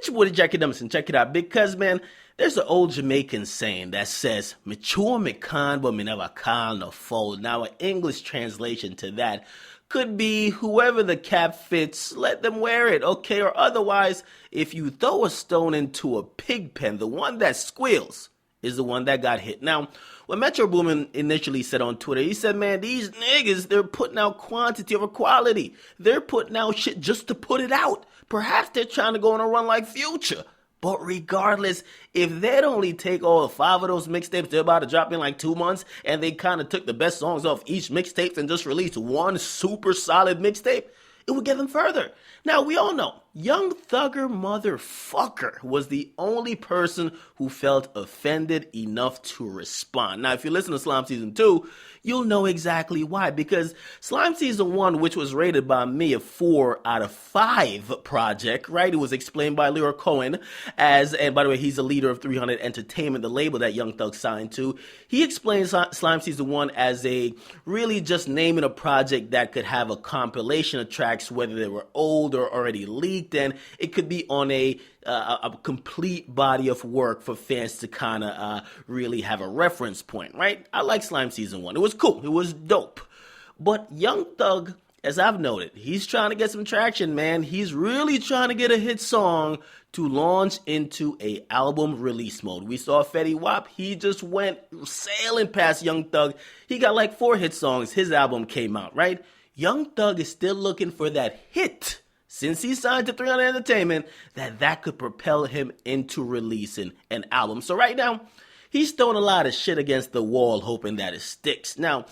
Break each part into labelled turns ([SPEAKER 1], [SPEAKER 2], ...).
[SPEAKER 1] It's your boy, the Akademiks, and check it out. Because, man, there's an old Jamaican saying that says, "Mature me can, but me never call no fool." Now, an English translation to that could be, whoever the cap fits, let them wear it, okay? Or otherwise, if you throw a stone into a pig pen, the one that squeals is the one that got hit. Now, when Metro Boomin initially said on Twitter, he said, man, these niggas, they're putting out quantity over quality. They're putting out shit just to put it out. Perhaps they're trying to go on a run like Future. But regardless, if they'd only take all 5 of those mixtapes they're about to drop in like 2 months, and they kind of took the best songs off each mixtape and just released one super solid mixtape, it would get them further. Now, we all know, Young Thugger motherfucker was the only person who felt offended enough to respond. Now, if you listen to Slime Season 2, you'll know exactly why. Because Slime Season 1, which was rated by me a 4 out of 5 project, right? It was explained by Leroy Cohen as, and by the way, he's the leader of 300 Entertainment, the label that Young Thug signed to. He explains Slime Season 1 as a really just naming a project that could have a compilation of tracks, whether they were old or already leaked, and it could be on a complete body of work for fans to kind of really have a reference point, right? I like Slime Season 1. It was cool. It was dope. But Young Thug, as I've noted, he's trying to get some traction, man. He's really trying to get a hit song to launch into a album release mode. We saw Fetty Wap. He just went sailing past Young Thug. He got like 4 hit songs. His album came out, right? Young Thug is still looking for that hit, since he signed to 300 Entertainment, that could propel him into releasing an album. So right now, he's throwing a lot of shit against the wall, hoping that it sticks. Now,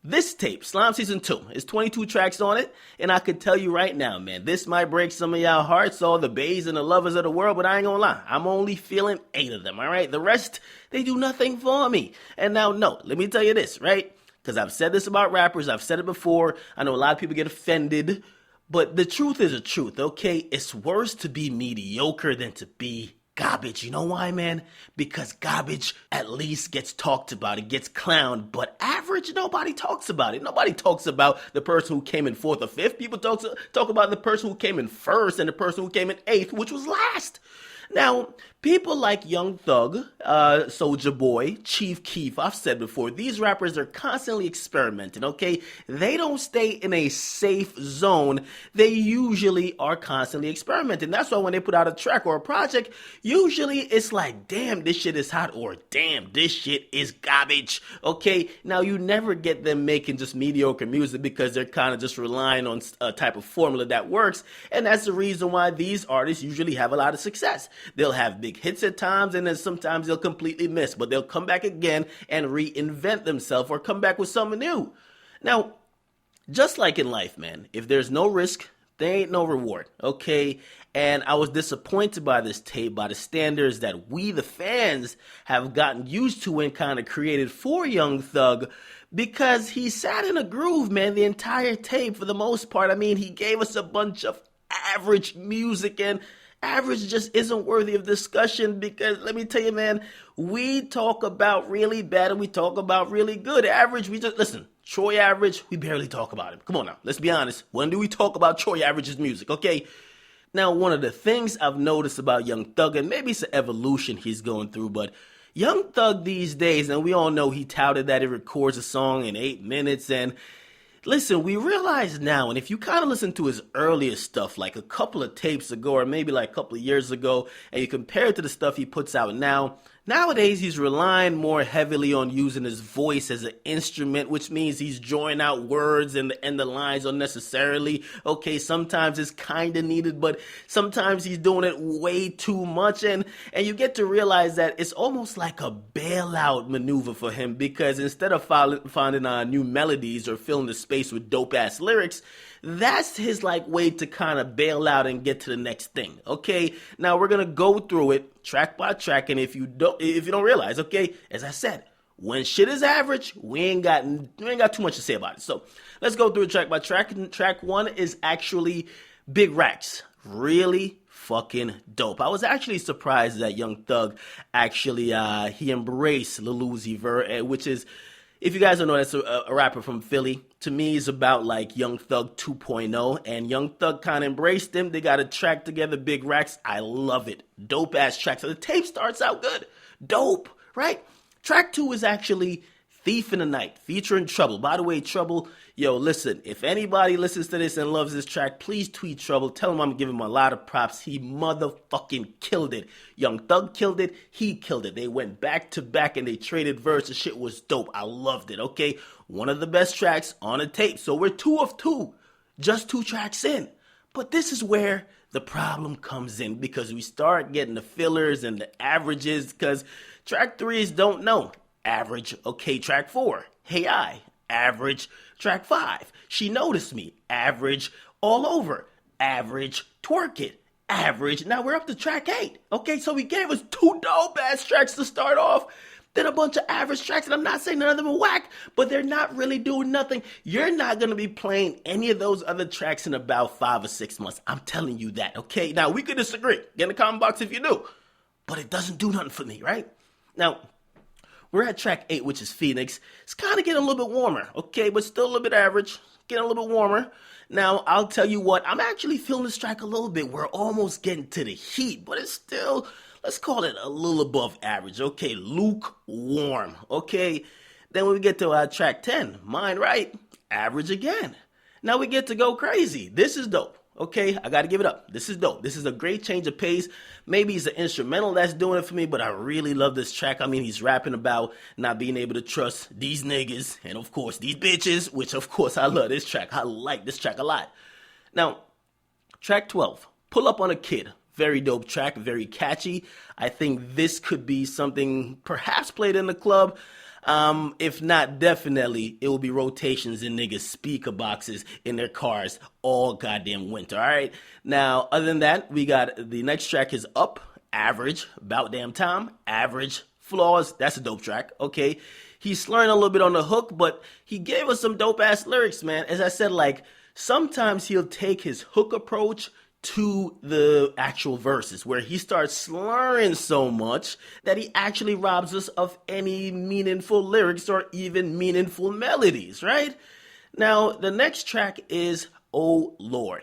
[SPEAKER 1] this tape, Slime Season 2, is 22 tracks on it, and I can tell you right now, man, this might break some of y'all hearts, all the bays and the lovers of the world, but I ain't gonna lie, I'm only feeling 8 of them, all right? The rest, they do nothing for me. And now, no, let me tell you this, right? Because I've said this about rappers, I've said it before, I know a lot of people get offended, but the truth is the truth, okay? It's worse to be mediocre than to be garbage. You know why, man? Because garbage at least gets talked about. It gets clowned. But average, nobody talks about it. Nobody talks about the person who came in 4th or 5th. People talk about the person who came in 1st and the person who came in 8th, which was last. Now, people like Young Thug, Soulja Boy, Chief Keef, I've said before, these rappers are constantly experimenting, okay? They don't stay in a safe zone. They usually are constantly experimenting. That's why when they put out a track or a project, usually it's like, damn, this shit is hot, or damn, this shit is garbage, okay? Now, you never get them making just mediocre music because they're kind of just relying on a type of formula that works, and that's the reason why these artists usually have a lot of success. They'll have big hits at times, and then sometimes they'll completely miss, but they'll come back again and reinvent themselves or come back with something new. Now, just like in life, man, if there's no risk, there ain't no reward, okay? And I was disappointed by this tape, by the standards that we, the fans, have gotten used to and kind of created for Young Thug, because he sat in a groove, man, the entire tape for the most part. I mean, he gave us a bunch of average music, and average just isn't worthy of discussion, because let me tell you, man, we talk about really bad and we talk about really good. Average, we just, listen, Troy Average, we barely talk about him. Come on now, let's be honest. When do we talk about Troy Average's music, okay? Now, one of the things I've noticed about Young Thug, and maybe it's an evolution he's going through, but Young Thug these days, and we all know he touted that he records a song in 8 minutes, and listen, we realize now, and if you kind of listen to his earlier stuff, like a couple of tapes ago, or maybe like a couple of years ago, and you compare it to the stuff he puts out now, nowadays he's relying more heavily on using his voice as an instrument, which means he's drawing out words and the lines unnecessarily. Okay, sometimes it's kind of needed, but sometimes he's doing it way too much, and you get to realize that it's almost like a bailout maneuver for him, because instead of finding new melodies or filling the space with dope-ass lyrics, that's his like way to kind of bail out and get to the next thing. Okay, now we're gonna go through it track by track, and if you don't realize, okay, as I said, when shit is average, we ain't got too much to say about it. So let's go through it track by track. And track 1 is actually Big Racks. Really fucking dope. I was actually surprised that Young Thug actually he embraced Lil Uzi Vert, which is If you guys don't know, that's a rapper from Philly. To me, he's about like Young Thug 2.0, and Young Thug kind of embraced him. They got a track together, Big Racks. I love it. Dope ass track. So the tape starts out good. Dope, right? Track 2 is actually Thief in the Night, featuring Trouble. By the way, Trouble, yo, listen, if anybody listens to this and loves this track, please tweet Trouble. Tell him I'm giving him a lot of props. He motherfucking killed it. Young Thug killed it. He killed it. They went back to back and they traded verse. The shit was dope. I loved it, okay? One of the best tracks on a tape. So we're 2 of 2, just 2 tracks in. But this is where the problem comes in, because we start getting the fillers and the averages, because track 3s don't know. Average. Okay, track 4. Hey, average. Track 5. She Noticed Me. Average. All Over. Average. Twerk It. Average. Now we're up to track 8. Okay, so he gave us 2 dope ass tracks to start off, then a bunch of average tracks, and I'm not saying none of them are whack, but they're not really doing nothing. You're not going to be playing any of those other tracks in about 5 or 6 months. I'm telling you that, okay? Now, we could disagree. Get in the comment box if you do. But it doesn't do nothing for me, right? Now, we're at track 8, which is Phoenix. It's kind of getting a little bit warmer, okay? But still a little bit average. Getting a little bit warmer. Now, I'll tell you what. I'm actually feeling this track a little bit. We're almost getting to the heat, but it's still, let's call it a little above average, okay? Lukewarm, okay? Then when we get to track 10, Mind Right, average again. Now we get to Go Crazy. This is dope. Okay, I gotta give it up. This is dope. This is a great change of pace. Maybe it's the instrumental that's doing it for me, but I really love this track. I mean, he's rapping about not being able to trust these niggas and, of course, these bitches, which, of course, I love this track. I like this track a lot. Now, track 12, Pull Up on a Kid. Very dope track, very catchy. I think this could be something perhaps played in the club. If not, definitely, it will be rotations in niggas' speaker boxes in their cars all goddamn winter, all right? Now, other than that, we got the next track is Up, average, About Damn Time, average, Flaws, that's a dope track, okay? He's slurring a little bit on the hook, but he gave us some dope-ass lyrics, man. As I said, like, sometimes he'll take his hook approach to the actual verses, where he starts slurring so much that he actually robs us of any meaningful lyrics or even meaningful melodies, right? Now, the next track is Oh Lord,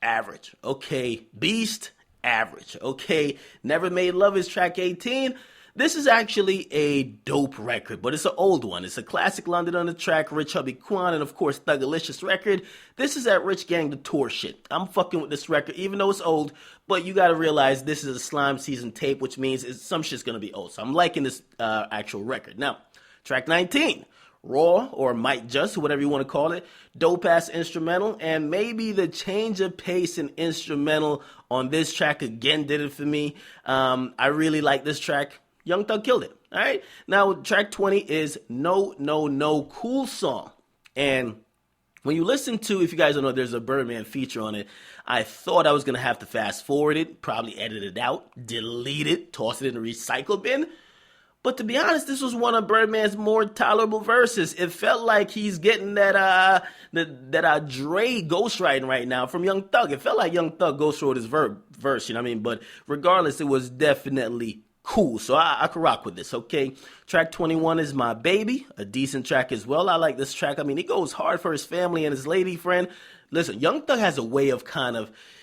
[SPEAKER 1] average. Okay, Beast, average. Okay, Never Made Love is track 18. This is actually a dope record, but it's an old one. It's a classic London on the track, Rich Hubby Quan, and of course, Thugalicious record. This is that Rich Gang the Tour shit. I'm fucking with this record, even though it's old, but you gotta realize this is a slime season tape, which means some shit's gonna be old. So I'm liking this actual record. Now, track 19, Raw, or Might Just, whatever you want to call it. Dope-ass instrumental, and maybe the change of pace and instrumental on this track again did it for me. I really like this track. Young Thug killed it, all right? Now, track 20 is No, No, No, Cool Song. And when you listen to, if you guys don't know, there's a Birdman feature on it. I thought I was going to have to fast forward it, probably edit it out, delete it, toss it in the recycle bin. But to be honest, this was one of Birdman's more tolerable verses. It felt like he's getting that Dre ghostwriting right now from Young Thug. It felt like Young Thug ghostwrote his verse, you know what I mean? But regardless, it was definitely cool, so I could rock with this, okay? Track 21 is My Baby, a decent track as well. I like this track. I mean, he goes hard for his family and his lady friend. Listen, Young Thug has a way of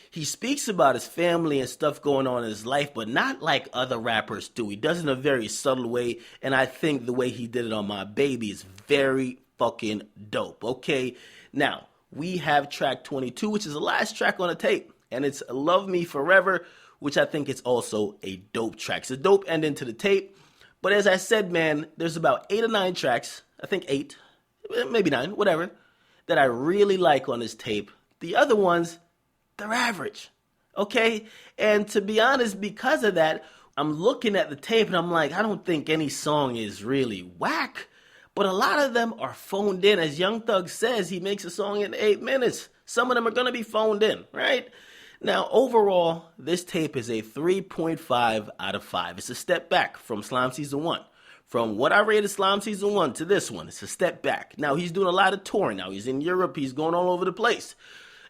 [SPEAKER 1] he speaks about his family and stuff going on in his life, but not like other rappers do. He does it in a very subtle way, and I think the way he did it on My Baby is very fucking dope, okay? Now, we have track 22, which is the last track on the tape, and it's Love Me Forever, which I think is also a dope track. It's a dope ending to the tape. But as I said, man, there's about 8 or 9 tracks, I think 8, maybe 9, whatever, that I really like on this tape. The other ones, they're average, okay? And to be honest, because of that, I'm looking at the tape and I'm like, I don't think any song is really whack. But a lot of them are phoned in. As Young Thug says, he makes a song in 8 minutes. Some of them are going to be phoned in, right? Now, overall, this tape is a 3.5 out of 5. It's a step back from Slime Season 1. From what I rated Slime Season 1 to this one, it's a step back. Now, he's doing a lot of touring now. He's in Europe. He's going all over the place.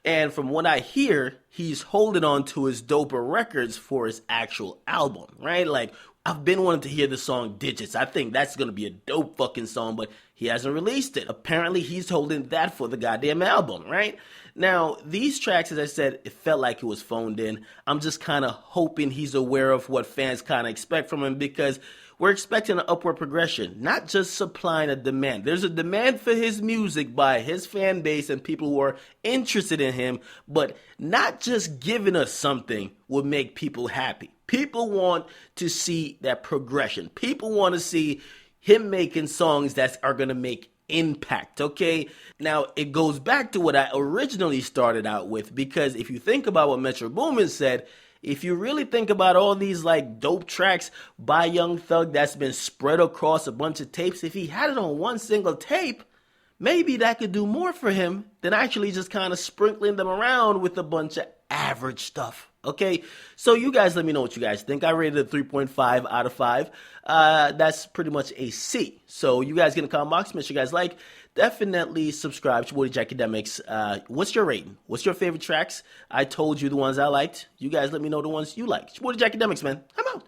[SPEAKER 1] And from what I hear, he's holding on to his doper records for his actual album, right? Like, I've been wanting to hear the song Digits. I think that's going to be a dope fucking song, but he hasn't released it. Apparently, he's holding that for the goddamn album, right? Now, these tracks, as I said, it felt like it was phoned in. I'm just kind of hoping he's aware of what fans kind of expect from him, because we're expecting an upward progression, not just supply and a demand. There's a demand for his music by his fan base and people who are interested in him, but not just giving us something will make people happy. People want to see that progression. People want to see him making songs that are going to make impact, okay? Now, it goes back to what I originally started out with, because if you think about what Metro Boomin said, if you really think about all these like dope tracks by Young Thug that's been spread across a bunch of tapes, if he had it on one single tape, maybe that could do more for him than actually just kind of sprinkling them around with a bunch of average stuff. Okay, so you guys let me know what you guys think. I rated it 3.5 out of 5. That's pretty much a C. So you guys get in the comment box. Make sure you guys like. Definitely subscribe to Akademiks. What's your rating? What's your favorite tracks? I told you the ones I liked. You guys let me know the ones you liked. Akademiks, man. I'm out.